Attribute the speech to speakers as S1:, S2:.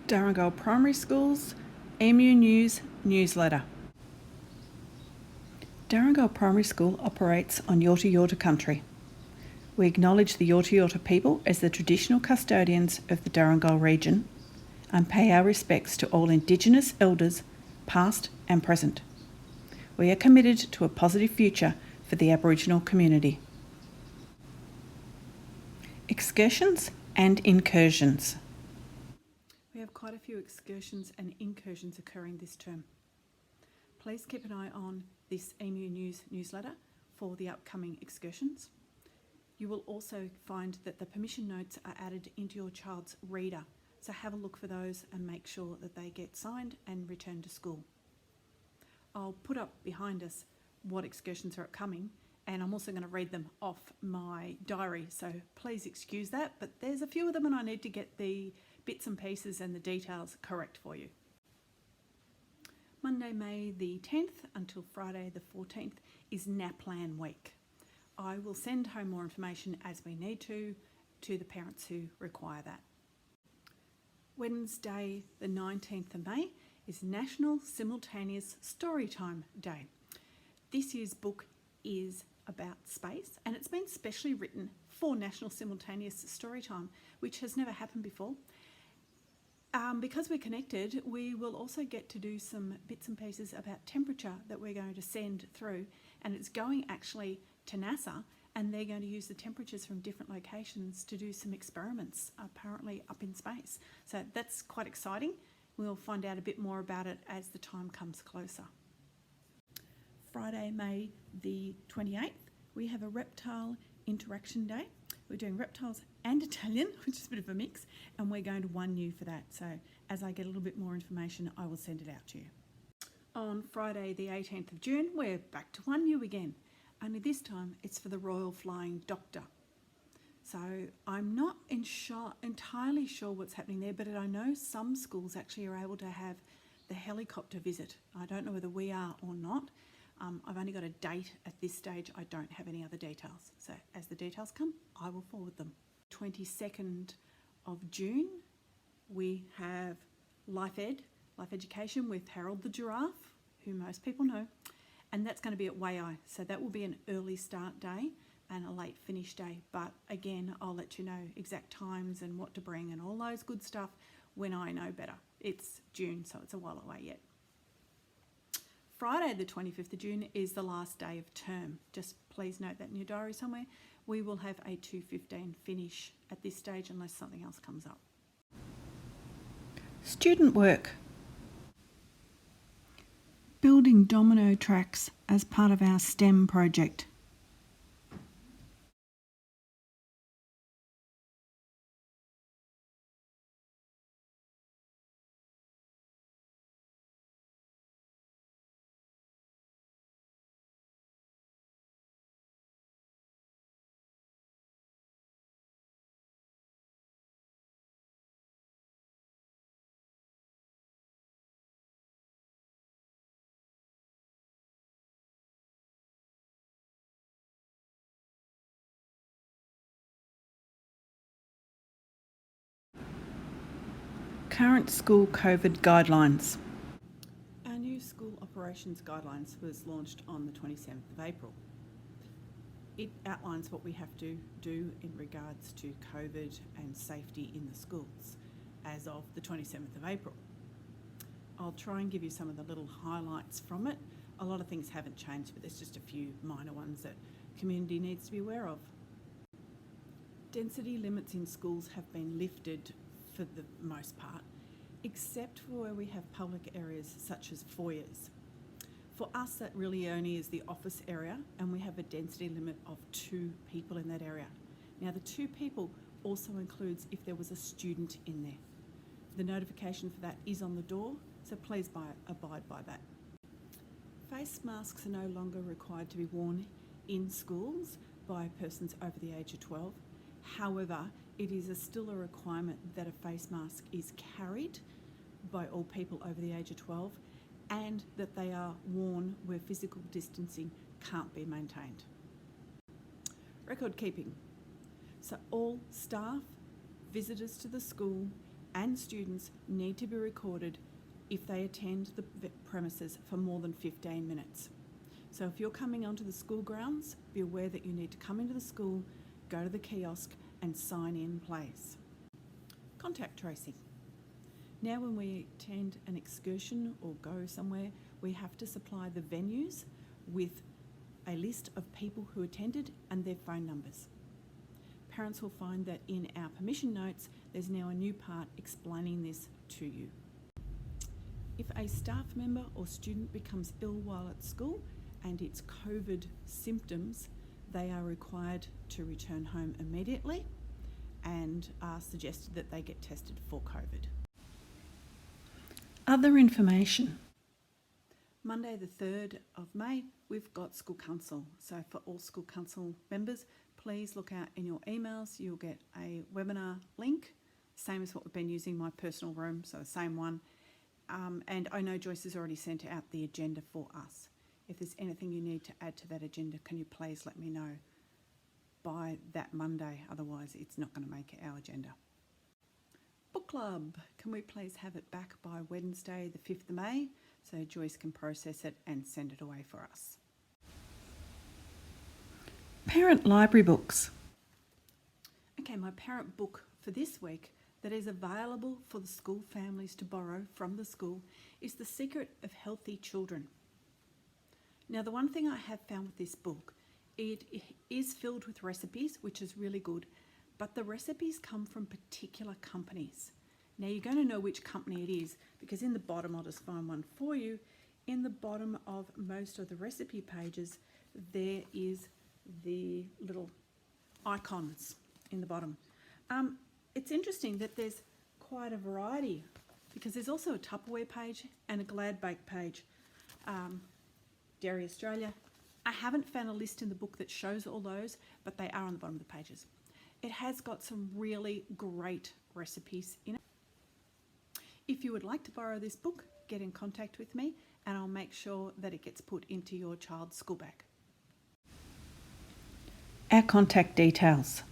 S1: Darringal Primary School's Emu News newsletter. Darringal Primary School operates on Yorta Yorta country. We acknowledge the Yorta Yorta people as the traditional custodians of the Darringal region and pay our respects to all Indigenous elders, past and present. We are committed to a positive future for the Aboriginal community. Excursions and incursions. We have quite a few excursions and incursions occurring this term. Please keep an eye on this Emu News newsletter for the upcoming excursions. You will also find that the permission notes are added into your child's reader, so have a look for those and make sure that they get signed and returned to school. I'll put up behind us what excursions are upcoming, and I'm also going to read them off my diary, so please excuse that, but there's a few of them and I need to get the bits and pieces and the details correct for you. Monday, May the 10th until Friday the 14th is NAPLAN week. I will send home more information as we need to the parents who require that. Wednesday the 19th of May is National Simultaneous Storytime Day. This year's book is about space and it's been specially written for National Simultaneous Storytime, which has never happened before. Because we're connected, we will also get to do some bits and pieces about temperature that we're going to send through, and it's going actually to NASA, and they're going to use the temperatures from different locations to do some experiments, apparently up in space. So that's quite exciting. We'll find out a bit more about it as the time comes closer. Friday, May the 28th, we have a Reptile Interaction Day. We're doing reptiles and Italian, which is a bit of a mix, and we're going to One U for that. So as I get a little bit more information, I will send it out to you. On Friday the 18th of June, we're back to One U again. Only this time it's for the Royal Flying Doctor. So I'm not entirely sure what's happening there, but I know some schools actually are able to have the helicopter visit. I don't know whether we are or not. I've only got a date at this stage. I don't have any other details. So as the details come, I will forward them. 22nd of June, we have Life Education with Harold the Giraffe, who most people know, and that's going to be at Waiai. So that will be an early start day and a late finish day. But again, I'll let you know exact times and what to bring and all those good stuff when I know better. It's June, so it's a while away yet. Friday the 25th of June is the last day of term. Just please note that in your diary somewhere. We will have a 2:15 finish at this stage unless something else comes up. Student work. Building domino tracks as part of our STEM project. Current school COVID guidelines. Our new school operations guidelines was launched on the 27th of April. It outlines what we have to do in regards to COVID and safety in the schools as of the 27th of April. I'll try and give you some of the little highlights from it. A lot of things haven't changed, but there's just a few minor ones that the community needs to be aware of. Density limits in schools have been lifted for the most part, except for where we have public areas such as foyers. For us, that really only is the office area, and we have a density limit of 2 people in that area. Now, the 2 people also includes if there was a student in there. The notification for that is on the door, so please abide by that. Face masks are no longer required to be worn in schools by persons over the age of 12. However, it is still a requirement that a face mask is carried by all people over the age of 12 and that they are worn where physical distancing can't be maintained. Record keeping. So all staff, visitors to the school and students need to be recorded if they attend the premises for more than 15 minutes. So if you're coming onto the school grounds, be aware that you need to come into the school, go to the kiosk and sign in place. Contact tracing. Now when we attend an excursion or go somewhere, we have to supply the venues with a list of people who attended and their phone numbers. Parents will find that in our permission notes, there's now a new part explaining this to you. If a staff member or student becomes ill while at school and it's COVID symptoms, they are required to return home immediately and are suggested that they get tested for COVID. Other information. Monday the 3rd of May, we've got School Council. So for all School Council members, please look out in your emails. You'll get a webinar link, same as what we've been using, my personal room, so the same one. And I know Joyce has already sent out the agenda for us. If there's anything you need to add to that agenda, can you please let me know by that Monday? Otherwise, it's not going to make our agenda. Book Club, can we please have it back by Wednesday the 5th of May so Joyce can process it and send it away for us. Parent library books. Okay, my parent book for this week that is available for the school families to borrow from the school is The Secret of Healthy Children. Now, the one thing I have found with this book, it is filled with recipes, which is really good, but the recipes come from particular companies. Now, you're going to know which company it is because in the bottom, I'll just find one for you. In the bottom of most of the recipe pages, there is the little icons in the bottom. It's interesting that there's quite a variety because there's also a Tupperware page and a Glad Bake page. Dairy Australia. I haven't found a list in the book that shows all those, but they are on the bottom of the pages. It has got some really great recipes in it. If you would like to borrow this book, get in contact with me and I'll make sure that it gets put into your child's school bag. Our contact details.